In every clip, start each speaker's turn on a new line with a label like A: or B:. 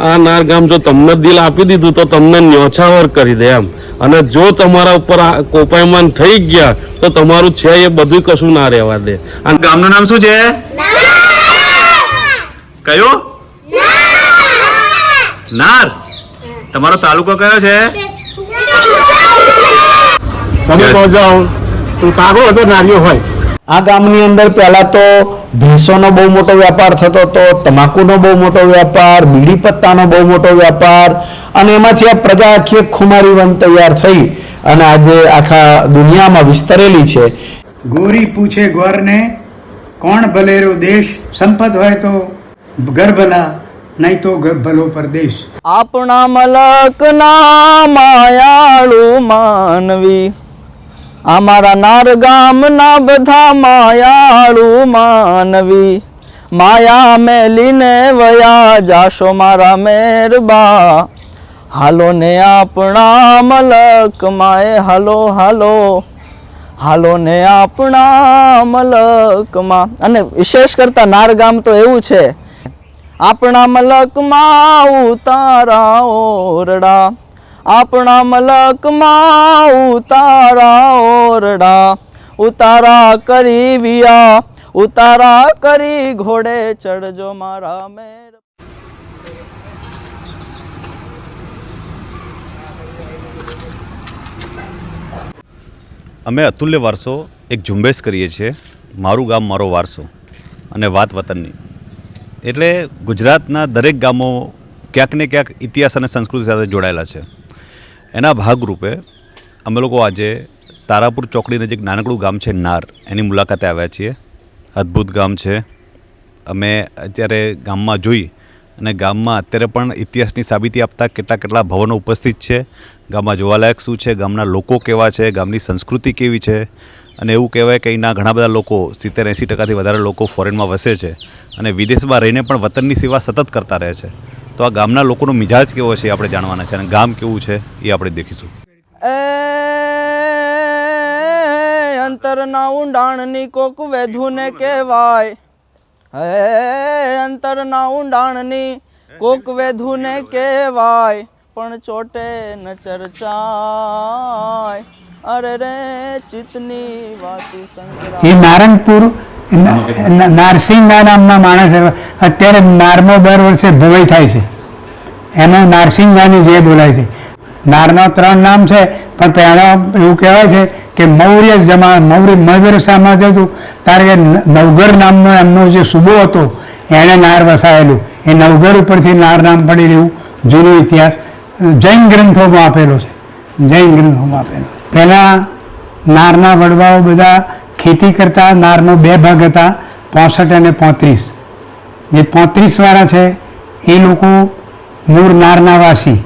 A: આ નાર ગામ જો તમને દિલ આપી દીધું તો તમને ન્યોછાવર કરી દે એમ, અને જો તમારા ઉપર કોપાયમાન થઈ ગયા તો તમારું છે એ બધું કશું ના રહેવા દે.
B: અને ગામનું નામ શું છે? કયું? નાર. તમારો તાલુકો કયો છે?
C: તમે પહોંચાઓ તો કાગો હતો નારિયો હોય. આ ગામની અંદર પહેલા તો ભેંસોનો બહુ મોટો વ્યાપાર થતો હતો, તમાકુનો બહુ મોટો વ્યાપાર, બીડી પત્તાનો બહુ મોટો વ્યાપાર, અને એમાંથી આ પ્રજા આખી ખુમારી વન તૈયાર થઈ અને આજે આખા દુનિયામાં વિસ્તરેલી છે.
D: ગોરી પૂછે ગોરને કોણ ભલેરો દેશ, સંપત હોય તો ઘર ભલા, નહીં તો ભલો પરદેશ.
E: આપણા મલકના માયાળુ માનવી, અમારા નાર ગામના બધા માયાળુ માનવી, માયા મેલીને વયા જાશો મારા મેરબા, હાલો ને આપણા મલક માએ હાલો હાલો, હાલો ને આપણા મલકમાં. અને વિશેષ કરતા નાર ગામ તો એવું છે, આપણા મલકમાં ઉતારા ઓરડા, આપણા મલકમાં ઉતારા ઓરડા, ઉતારા કરી વિયા, ઉતારા કરી ઘોડે ચડજો મારા મેર.
B: અમે અતુલ્ય વારસો એક ઝુંબેશ કરીએ છીએ, મારું ગામ મારો વારસો, અને વાત વતનની. એટલે ગુજરાતના દરેક ગામો ક્યાંક ને ક્યાંક ઇતિહાસ અને સંસ્કૃતિ સાથે જોડાયેલા છે. એના ભાગરૂપે અમે લોકો આજે તારાપુર ચોકડી નજીક નાનકડું ગામ છે નાર, એની મુલાકાતે આવ્યા છીએ. અદ્ભુત ગામ છે. અમે અત્યારે ગામમાં જોઈ અને ગામમાં અત્યારે પણ ઇતિહાસની સાબિતી આપતા કેટલા ભવનો ઉપસ્થિત છે. ગામમાં જોવાલાયક શું છે, ગામના લોકો કેવા છે, ગામની સંસ્કૃતિ કેવી છે. અને એવું કહેવાય કે અહીંના ઘણા બધા લોકો 70-80% વધારે લોકો ફોરેનમાં વસે છે અને વિદેશમાં રહીને પણ વતનની સેવા સતત કરતા રહે છે. તો આ ગામના લોકોનો મિજાજ કેવો છે એ આપણે જાણવાના છે, અને ગામ કેવું છે એ આપણે દેખીશું.
E: અંતરના ઊંડાણની કોક વેધુને કહેવાય, અંતરના ઊંડાણની કોક વેધુને કહેવાય, પણ ચોટે ન ચર્ચાય, અરે રે ચિતની વાતું સંકરા.
D: એ નારણપુર નારસિંગા નામના માણસ અત્યારે નારમાં દર વર્ષે ભવાઈ થાય છે, એનો નારસિંગાની જે બોલાય છે. નારના 3 નામ છે, પણ પહેલાં એવું કહેવાય છે કે મૌર્ય મૌર્ય સામ્રાજ્ય હતું ત્યારે નવગર નામનો એમનો જે સૂબો હતો એણે નાર વસાવેલું. એ નવગર ઉપરથી નાર નામ પડી રહ્યું. જૂનો ઇતિહાસ જૈન ગ્રંથોમાં આપેલો છે, જૈન ગ્રંથોમાં આપેલો. પહેલાં નારના વડવાઓ બધા ખેતી કરતા. નારનો 2 ભાગ હતા, 65 અને 35. જે 35વાળા છે એ લોકો મૂળ નારના વાસી,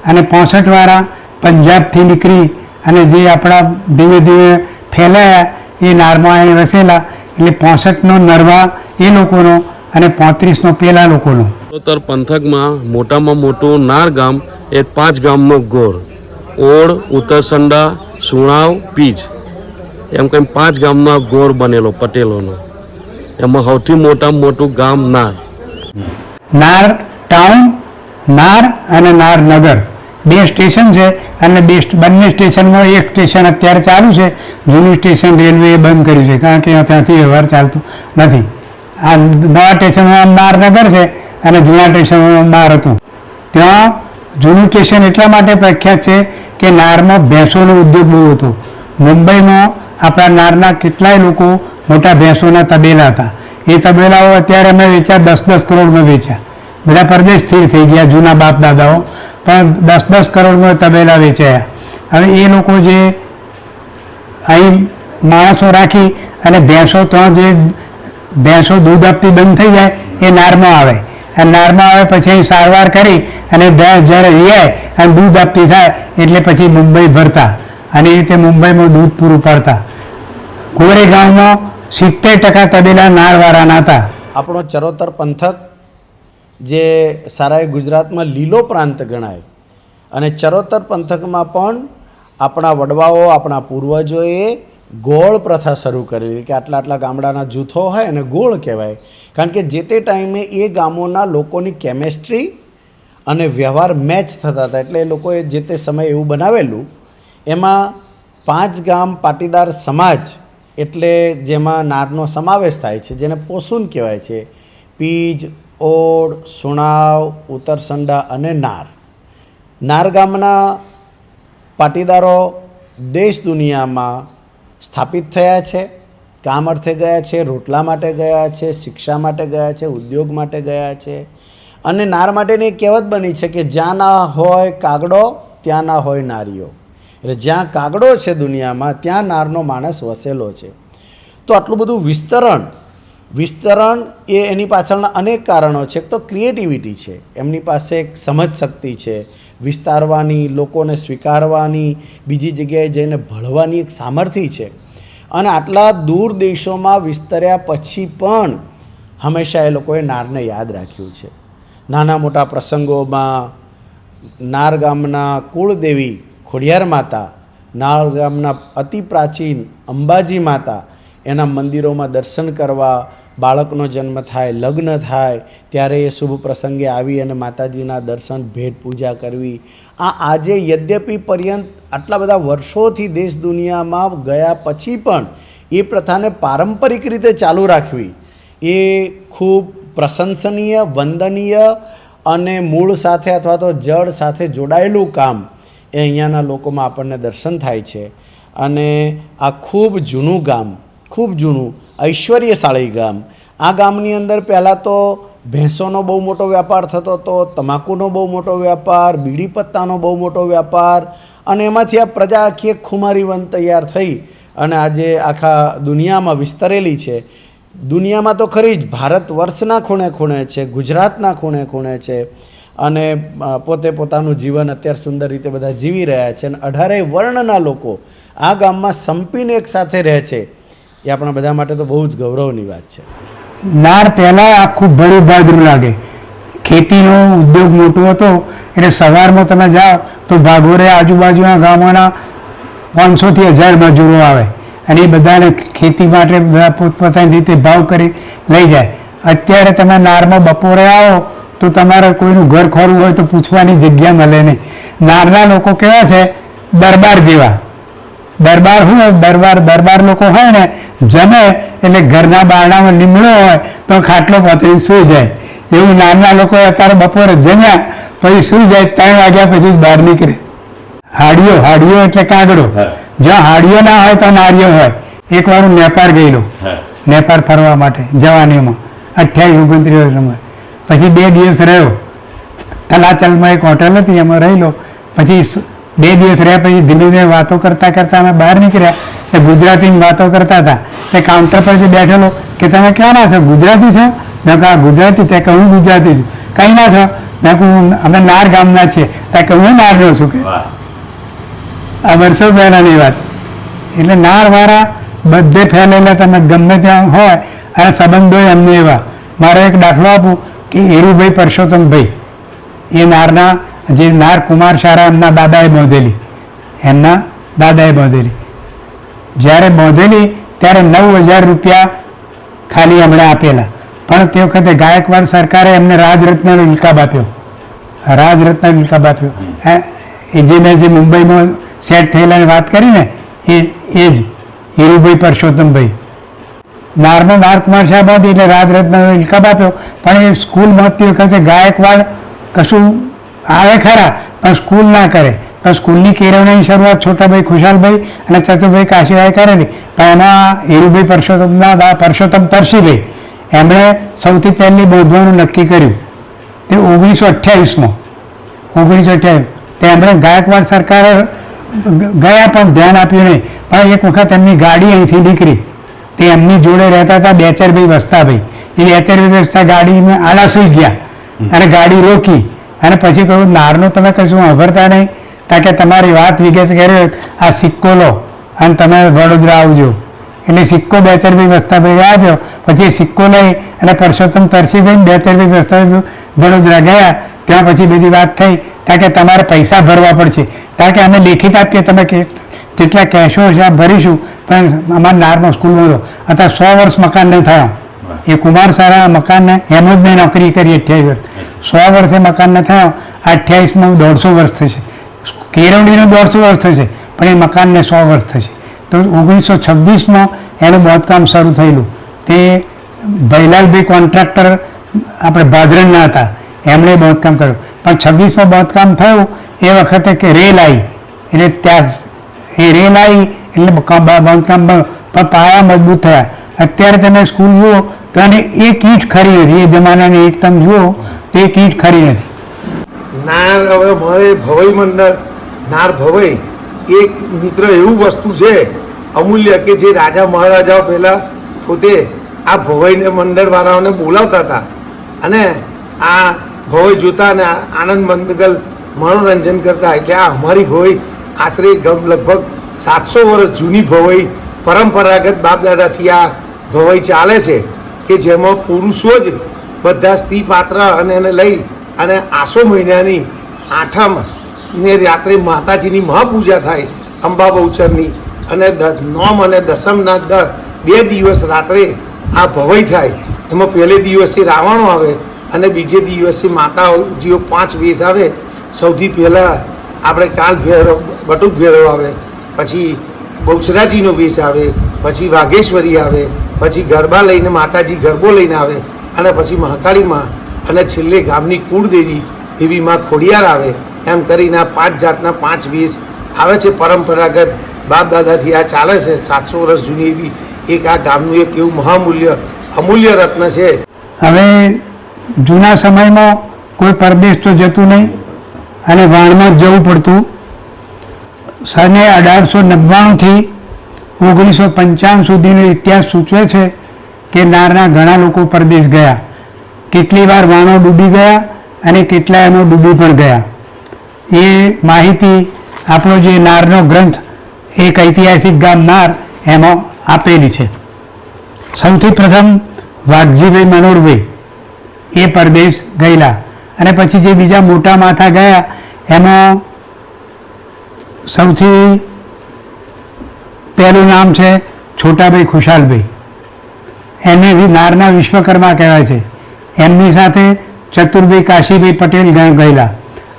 D: અને 65વાળા પંજાબથી નીકળી અને જે આપણા ધીમે ધીમે ફેલાયા એ નારમાં એને વસેલા. એટલે 65નો નરવા એ લોકોનો અને 35નો પેલા લોકોનો.
A: ચરોતર પંથકમાં મોટામાં મોટું નાર ગામ એ 5 ગામનો ગોળ, ઓળ, ઉત્તરસંડા, સુણાવ, પીજ, એમ કંઈ 5 ગામનો ગોળ બનેલો પટેલોનો. એમાં સૌથી મોટામાં મોટું ગામ નાર.
D: નાર ટાઉન, નાર અને નાર નગર 2 સ્ટેશન છે, અને બંને સ્ટેશનમાં એક સ્ટેશન અત્યારે ચાલુ છે. જૂનું સ્ટેશન રેલવેએ બંધ કર્યું છે, કારણ કે ત્યાંથી વ્યવહાર ચાલતો નથી. આ નવા સ્ટેશનમાં નારનગર છે અને જૂના સ્ટેશનમાં નાર હતું. ત્યાં જૂનું સ્ટેશન એટલા માટે પ્રખ્યાત છે કે નારમાં ભેંસોનો ઉદ્યોગ બહુ હતો. મુંબઈમાં આપણા નારના કેટલાય લોકો મોટા ભેંસોના તબેલા હતા. એ તબેલાઓ અત્યારે અમે વેચ્યા 10-10 કરોડમાં વેચ્યા. બધા પરદેશ સ્થિર થઈ ગયા જૂના બાપ દાદાઓ, પણ 10-10 કરોડમાં તબેલા વેચાયા. હવે એ લોકો જે અહીં માણસો રાખી અને ભેંસો, ત્યાં જે ભેંસો દૂધ આપતી બંધ થઈ જાય એ નારમાં આવે, અને નારમાં આવે પછી સારવાર કરી અને ભેંસ જ્યારે રિયાય અને દૂધ આપતી થાય એટલે પછી મુંબઈ ભરતા, અને એ રીતે મુંબઈમાં દૂધ પૂરું પાડતા. ગોરેગાંવમાં 70% તબેલા નારવાળાના હતા.
C: આપણો ચરોતર પંથક જે સારા ગુજરાતમાં લીલો પ્રાંત ગણાય, અને ચરોતર પંથકમાં પણ આપણા વડવાઓ, આપણા પૂર્વજોએ ગોળ પ્રથા શરૂ કરેલી કે આટલા ગામડાના જૂથો હોય અને ગોળ કહેવાય. કારણ કે જે તે ટાઈમે એ ગામોના લોકોની કેમેસ્ટ્રી અને વ્યવહાર મેચ થતા હતા. એટલે એ લોકોએ જે તે સમયે એવું બનાવેલું, એમાં 5 ગામ પાટીદાર સમાજ એટલે જેમાં નારનો સમાવેશ થાય છે, જેને પોસુન કહેવાય છે. પીજ, ઓડ, સુણાવ, ઉત્તરસંડા અને નાર ગામના પાટીદારો દેશ દુનિયામાં સ્થાપિત થયા છે, કામ અર્થે ગયા છે, રોટલા માટે ગયા છે, શિક્ષા માટે ગયા છે, ઉદ્યોગ માટે ગયા છે. અને નાર માટેની એક કહેવત બની છે કે જ્યાં ના હોય કાગડો ત્યાં ના હોય નારીઓ. એટલે જ્યાં કાગડો છે દુનિયામાં ત્યાં નારનો માણસ વસેલો છે. તો આટલું બધું વિસ્તરણ એ એની પાછળના અનેક કારણો છે. એક તો ક્રિએટિવિટી છે, એમની પાસે એક સમજ શક્તિ છે, વિસ્તારવાની, લોકોને સ્વીકારવાની, બીજી જગ્યાએ જઈને ભળવાની એક સામર્થ્ય છે. અને આટલા દૂર દેશોમાં વિસ્તર્યા પછી પણ હંમેશા એ લોકોએ નારને યાદ રાખ્યું છે. નાના મોટા પ્રસંગોમાં નાર ગામના કુળદેવી ખોડિયાર માતા, નાર ગામના અતિ પ્રાચીન અંબાજી માતા, એના મંદિરોમાં દર્શન કરવા, બાળકનો જન્મ થાય, લગ્ન થાય ત્યારે એ શુભ પ્રસંગે આવી અને માતાજીના દર્શન, ભેટ પૂજા કરવી. આજે યદ્યપિ પર્યંત આટલા બધા વર્ષોથી દેશ દુનિયામાં ગયા પછી પણ એ પ્રથાને પારંપરિક રીતે ચાલુ રાખવી એ ખૂબ પ્રશંસનીય, વંદનીય અને મૂળ સાથે અથવા તો જડ સાથે જોડાયેલું કામ એ અહીંયાના લોકોમાં આપણને દર્શન થાય છે. અને આ ખૂબ જૂનું ગામ, ખૂબ જૂનું ઐશ્વર્યશાળી ગામ. આ ગામની અંદર પહેલાં તો ભેંસોનો બહુ મોટો વ્યાપાર થતો હતો, તમાકુનો બહુ મોટો વ્યાપાર, બીડી પત્તાનો બહુ મોટો વ્યાપાર, અને એમાંથી આ પ્રજા આખી એક ખુમારી વન તૈયાર થઈ અને આજે આખા દુનિયામાં વિસ્તરેલી છે. દુનિયામાં તો ખરી જ, ભારત વર્ષના ખૂણે ખૂણે છે, ગુજરાતના ખૂણે ખૂણે છે. અને પોતે પોતાનું જીવન અત્યારે સુંદર રીતે બધા જીવી રહ્યા છે. અને 18 વર્ણના લોકો આ ગામમાં સંપીને એક સાથે રહે છે. એ આપણા બધા માટે તો બહુ જ ગૌરવની વાત છે.
D: નાર પહેલાં આખું ભર્યું ભાદરું લાગે. ખેતીનો ઉદ્યોગ મોટો હતો એટલે સવારમાં તમે જાઓ તો ભાગોરે આજુબાજુના ગામોના 500 થી 1000 મજૂરો આવે અને એ બધાને ખેતી માટે બધા પોતપોતાની રીતે ભાવ કરી લઈ જાય. અત્યારે તમે નારમાં બપોરે આવો તો તમારે કોઈનું ઘર ખોરવું હોય તો પૂછવાની જગ્યા મળે નહીં. નારના લોકો કેવા છે, દરબાર જેવા. દરબાર હોય, દરબાર લોકો હોય ને, જમે એટલે ઘરના બારણામાં લીમડો હોય તો ખાટલો પથરીને સૂઈ જાય. એવું નાના લોકો અત્યારે બપોરે જમ્યા પછી સૂઈ જાય, 3 વાગ્યા પછી જ બહાર નીકળે. હાડીઓ એટલે કાગડો. જ્યાં હાડીઓ ના હોય તો નારીઓ હોય. એકવાર હું નેપાળ ગયેલો, નેપાળ ફરવા માટે જવાનીમાં 28-29 વર્ષમાં. પછી 2 દિવસ રહ્યો. તલાચલમાં એક હોટલ હતી, એમાં રહેલો. પછી 2 દિવસ રહ્યા પછી ધીમે ધીમે વાતો કરતાં કરતાં અમે બહાર નીકળ્યા. તે ગુજરાતીમાં વાતો કરતા હતા. તે કાઉન્ટર પર જે બેઠેલો કે તમે ક્યાંના છો, ગુજરાતી છો? મેં કહ્યું ગુજરાતી. તે કહું હું ગુજરાતી છું. કઈ ના છો? મેં કહું અમે નાર ગામના છીએ. તે કહું હું નારનો છું. કે આ વર્ષો પહેલાંની વાત. એટલે નારવાળા બધે ફેલેલા, તમે ગમે ત્યાં હોય અને સંબંધો એમને એવા. મારો એક દાખલો આપું કે હીરુભાઈ પરસોત્તમભાઈ, એ નારના જે નાર કુમાર શાળા એમના દાદાએ બાંધેલી, જ્યારે બાંધેલી ત્યારે 9000 રૂપિયા ખાલી એમણે આપેલા. પણ તે વખતે ગાયકવાડ સરકારે એમને રાજરત્નનો ઇલકાબ આપ્યો. એ જે મેં જે મુંબઈમાં સેટ થયેલાની વાત કરી ને, એ જ હીરુભાઈ પરસોત્તમભાઈ. નારમાં નારકુમાર શાહ બાંધી એટલે રાજરત્નનો ઇલકાબ આપ્યો. પણ એ સ્કૂલ બાંધતી વખતે ગાયકવાડ કશું આવે ખરા પણ સ્કૂલ ના કરે. પણ સ્કૂલની કેળવણીની શરૂઆત છોટાભાઈ ખુશાલભાઈ અને ચતુરભાઈ કાશીભાઈ કરેલી. પણ એમાં હીરુભાઈ પરસોત્તમ તરસીભાઈ એમણે સૌથી પહેલી બાંધવાનું નક્કી કર્યું. તે 1928 તે એમણે ગાયકવાડ સરકારે ગયા પણ ધ્યાન આપ્યું નહીં. પણ એક વખત એમની ગાડી અહીંથી નીકળી. તે એમની જોડે રહેતા હતા બેચરભાઈ વસ્તાભાઈ. એ બેચરભાઈ વસ્તા ગાડીમાં આડા સૂઈ ગયા અને ગાડી રોકી અને પછી કહ્યું નારનું તમે કશું વાપરતા નહીં. કારણ કે તમારી વાત વિગત કરી, આ સિક્કો લો અને તમે વડોદરા આવજો. એટલે સિક્કો બેચરભાઈ વસ્તાભાઈ આપ્યો. પછી સિક્કો લઈ અને પરસોત્તમ તરસીભાઈ બેચરભાઈ વસ્તાભાઈ વડોદરા ગયા. ત્યાં પછી બધી વાત થઈ કારણ કે તમારે પૈસા ભરવા પડશે. કારણ કે અમે લેખિત આપીએ તમે જેટલા કહેશો છે ભરીશું. પણ અમારા નારમાં સ્કૂલમાં હતો અત્યારે 100 વર્ષ મકાન નહીં થયો. એ કુમાર સારા મકાનને એમ જ મેં નોકરી કરી 28 વર્ષ. 100 વર્ષે મકાન ન થયો 28માં 150 વર્ષ થશે, કેળવણીનો 150 વર્ષ થશે, પણ એ મકાનને 100 વર્ષ થશે. તો 1926માં એનું બાંધકામ શરૂ થયેલું. તે ભૈલાલભાઈ કોન્ટ્રાક્ટર આપણે ભાદરણના હતા, એમણે બાંધકામ કર્યું. પણ 26માં બાંધકામ થયું એ વખતે કે રેલ આવી, એટલે ત્યાં એ રેલ આવી એટલે બાંધકામ પાયા મજબૂત થયા. અત્યારે તમે સ્કૂલ જુઓ તો એને એક ઈંટ ખરી નથી, એ જમાનાની ઈંટ તમે જુઓ તો એક ઈંટ ખરી નથી.
F: નાર હવે મારે ભવઈ મંડળ નાર ભવઈ એક મિત્ર એવું વસ્તુ છે અમૂલ્ય કે જે રાજા મહારાજાઓ પહેલાં પોતે આ ભવઈને મંડળવાળાઓને બોલાવતા હતા અને આ ભવઈ જોતા અને આનંદ મંગલ મનોરંજન કરતા. એટલે આ અમારી ભવઈ આશરે લગભગ 700 વર્ષ જૂની ભવઈ પરંપરાગત બાપદાદાથી આ ભવઈ ચાલે છે કે જેમાં પુરુષો જ બધા સ્ત્રી પાત્ર અને એને લઈ અને આસો મહિનાની 8મ ને રાત્રે માતાજીની મહાપૂજા થાય અંબા બહુચરની, અને 9મ અને 10મના 2 દિવસ રાત્રે આ ભવઈ થાય. એમાં પહેલે દિવસે રાવણો આવે અને બીજે દિવસે માતાજીઓ 5 વેશ આવે. સૌથી પહેલાં આપણે કાલ ભૈરવ બટુક ભૈરવ આવે, પછી બહુચરાજીનો વેશ આવે, પછી વાઘેશ્વરી આવે, પછી ગરબા લઈને માતાજી ગરબો લઈને આવે, અને પછી મહાકાળીમાં, અને છેલ્લે ગામની કુળદેવી એવી માં ખોડિયાર આવે. એમ કરીને આ 5 જાતના 5 વેશ આવે છે. પરંપરાગત બાપ દાદાથી આ ચાલે છે. 700 વર્ષ જૂની એવી એક આ ગામનું એક એવું મહામૂલ્ય અમૂલ્ય રત્ન છે.
D: હવે જૂના સમયમાં કોઈ પરદેશ તો જતું નહીં અને વાણમાં જ જવું પડતું. સને 1899થી 1955 સુધીનો ઇતિહાસ સૂચવે છે કે નારના ઘણા લોકો પરદેશ ગયા. કેટલી વાર વાણો ડૂબી ગયા અને કેટલા એમાં ડૂબી પણ ગયા. એ માહિતી આપણો જે નારનો ગ્રંથ એક ઐતિહાસિક ગામ નાર એમાં આપેલી છે. સૌથી પ્રથમ વાઘજીભાઈ મનોહરભાઈ એ પરદેશ ગયેલા, અને પછી જે બીજા મોટા માથા ગયા એમાં સૌથી પહેલું નામ છે છોટાભાઈ ખુશાલભાઈ. એને નારના વિશ્વકર્મા કહેવાય છે. એમની સાથે ચતુરભાઈ કાશીભાઈ પટેલ ગયેલા,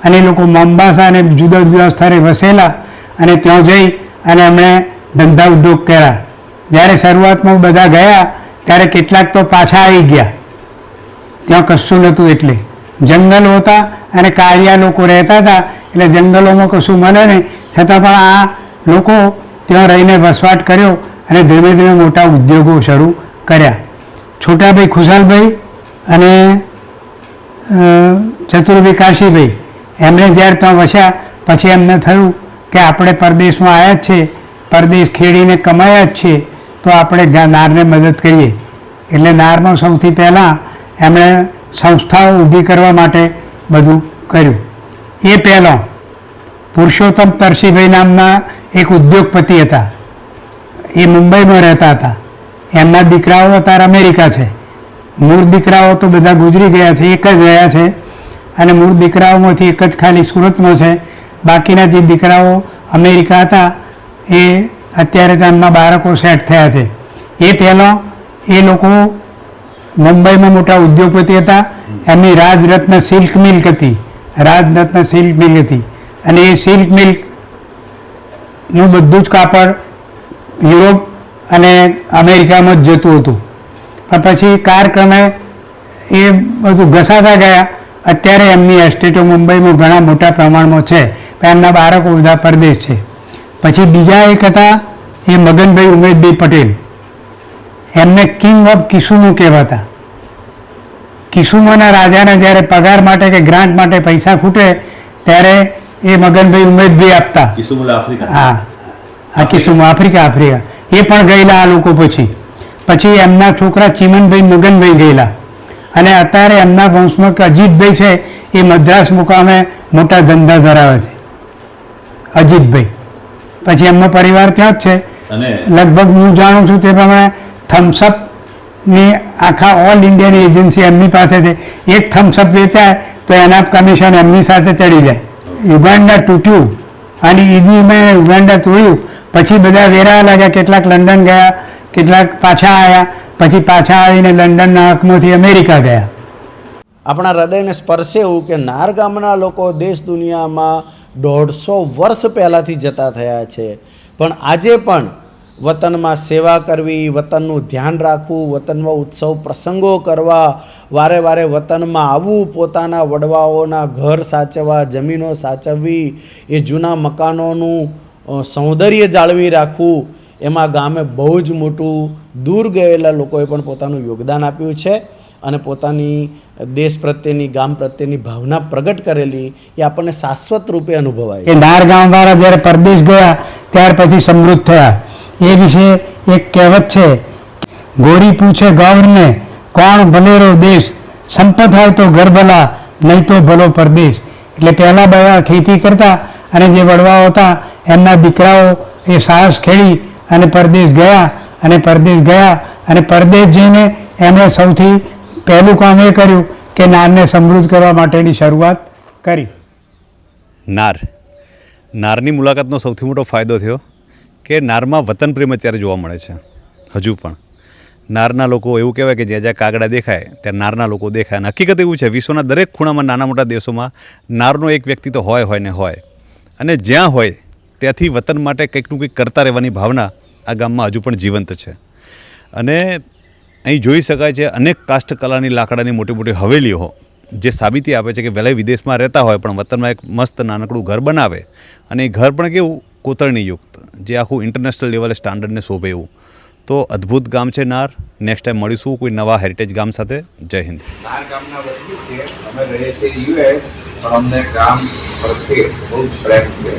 D: અને એ લોકો મોમ્બાસા અને જુદા જુદા સ્થળે વસેલા, અને ત્યાં જઈ અને એમણે ધંધા ઉદ્યોગ કર્યા. જ્યારે શરૂઆતમાં બધા ગયા ત્યારે કેટલાક તો પાછા આવી ગયા, ત્યાં કશું નહોતું એટલે જંગલ હતા અને કાળિયા લોકો રહેતા હતા, એટલે જંગલોમાં કશું મળે નહીં, છતાં પણ આ લોકો ત્યાં રહીને વસવાટ કર્યો અને ધીમે ધીમે મોટા ઉદ્યોગો શરૂ કર્યા. છોટાભાઈ ખુશાલભાઈ અને ચતુરભાઈ કાશીભાઈ એમણે જ્યારે ત્યાં વસ્યા પછી એમને થયું કે આપણે પરદેશમાં આવ્યા જ છે, પરદેશ ખેડીને કમાયા જ છે, તો આપણે નારને મદદ કરીએ. એટલે નારમાં સૌથી પહેલાં એમણે સંસ્થાઓ ઊભી કરવા માટે બધું કર્યું. એ પહેલાં પુરુષોત્તમ તરસીભાઈ નામના એક ઉદ્યોગપતિ હતા, એ મુંબઈમાં રહેતા હતા. એમના દીકરાઓ અત્યારે અમેરિકા છે. મૂળ દીકરાઓ તો બધા ગુજરી ગયા છે, એક જ રહ્યા છે, અને મૂળ દીકરાઓમાંથી એક જ ખાલી સુરતમાં છે. બાકીના જે દીકરાઓ અમેરિકા હતા એ અત્યારે તેમના બાળકો સેટ થયા છે. એ પહેલાં એ લોકો મુંબઈમાં મોટા ઉદ્યોગપતિ હતા. એમની રાજરત્ન સિલ્ક મિલ્ક હતી, રાજરત્ન સિલ્ક મિલ હતી, અને એ સિલ્ક મિલ્કનું બધું જ કાપડ યુરોપ અને અમેરિકામાં જ જતું હતું. પણ પછી કાળક્રમે એ બધું ઘસાતા ગયા. અત્યારે એમની એસ્ટેટો મુંબઈમાં ઘણા મોટા પ્રમાણમાં છે, પણ એમના બાળકો બધા પરદેશ છે. પછી બીજા એક હતા એ મગનભાઈ ઉમેદભાઈ પટેલ. એમને કિંગ ઓફ કિસુમો કહેવાતા. કિસુમોના રાજાને જ્યારે પગાર માટે કે ગ્રાન્ટ માટે પૈસા ખૂટે ત્યારે એ મગનભાઈ ઉમેદભાઈ આપતા. હા, આ કિસુમો આફ્રિકા એ પણ ગયેલા આ લોકો. પછી એમના છોકરા ચીમનભાઈ મગનભાઈ ગયેલા, અને અત્યારે એમના વંશમાં અજીતભાઈ છે એ મદ્રાસ મુકામે મોટા ધંધા ધરાવે છે, અજીતભાઈ. પછી એમનો પરિવાર ત્યાં જ છે. લગભગ હું જાણું છું તે પ્રમાણે થમ્સઅપની આખા ઓલ ઇન્ડિયાની એજન્સી એમની પાસે છે. એક થમ્સઅપ વેચાય તો એના કમિશન એમની સાથે ચડી જાય. યુગાન્ડા તૂટ્યું અને ઇઝીમાં યુગાન્ડા તોડ્યું, પછી બધા વેરા લાગ્યા. કેટલાક લંડન ગયા, કેટલાક પાછા આવ્યા, પછી પાછા આવીને લંડનના હકમાંથી અમેરિકા ગયા.
C: આપણા હૃદયને સ્પર્શે એવું કે નાર ગામના લોકો દેશ દુનિયામાં 150 વર્ષ પહેલાંથી જતા થયા છે, પણ આજે પણ વતનમાં સેવા કરવી, વતનનું ધ્યાન રાખવું, વતનમાં ઉત્સવ પ્રસંગો કરવા, વારે વારે વતનમાં આવવું, પોતાના વડવાઓના ઘર સાચવવા, જમીનો સાચવવી, એ જૂના મકાનોનું સૌંદર્ય જાળવી રાખવું, એમાં ગામે બહુ જ મોટું દૂર ગયેલા લોકોએ પણ પોતાનું યોગદાન આપ્યું છે અને પોતાની દેશ પ્રત્યેની, ગામ પ્રત્યેની ભાવના પ્રગટ કરેલી એ આપણને શાશ્વત રૂપે અનુભવાય.
D: એ નાર ગામવાળા જ્યારે પરદેશ ગયા ત્યાર પછી સમૃદ્ધ થયા. એ વિશે એક કહેવત છે, ગોરી પૂછે ગૌરને કોણ ભલેરો દેશ, સંપત હોય તો ઘર ભલા, નહીં તો ભલો પરદેશ. એટલે પહેલાં બધા ખેતી કરતા અને જે વડવાઓ હતા એમના દીકરાઓ એ સાહસ ખેડી અને પરદેશ ગયા અને પરદેશ જઈને એમણે સૌથી પહેલું કામ એ કર્યું કે નારને સમૃદ્ધ કરવા માટેની શરૂઆત કરી.
B: નારની મુલાકાતનો સૌથી મોટો ફાયદો થયો કે નારમાં વતન પ્રેમ અત્યારે જોવા મળે છે. હજુ પણ નારના લોકો, એવું કહેવાય કે જ્યાં જ્યાં કાગડા દેખાય ત્યાં નારના લોકો દેખાય. અને હકીકત એવું છે, વિશ્વના દરેક ખૂણામાં, નાના મોટા દેશોમાં નારનો એક વ્યક્તિ તો હોય ને હોય. અને જ્યાં હોય ત્યાંથી વતન માટે કંઈકનું કંઈક કરતા રહેવાની ભાવના આ ગામમાં હજુ પણ જીવંત છે. અને અહીં જોઈ શકાય છે અનેક કાષ્ઠકલાની લાકડાની મોટી મોટી હવેલીઓ, જે સાબિતી આપે છે કે ભલે વિદેશમાં રહેતા હોય પણ વતનમાં એક મસ્ત નાનકડું ઘર બનાવે, અને એ ઘર પણ કેવું કોતરણીયુક્ત, જે આખું ઇન્ટરનેશનલ લેવલે સ્ટાન્ડર્ડને શોભે એવું. તો અદ્ભુત ગામ છે નાર. નેક્સ્ટ ટાઈમ મળીશું કોઈ નવા હેરિટેજ ગામ સાથે. જય હિન્દ.
G: નાર ગામના વતની છે, અમે રહીએ છીએ US, પણ અમને ગામ પ્રત્યે બહુ પ્રેમ છે.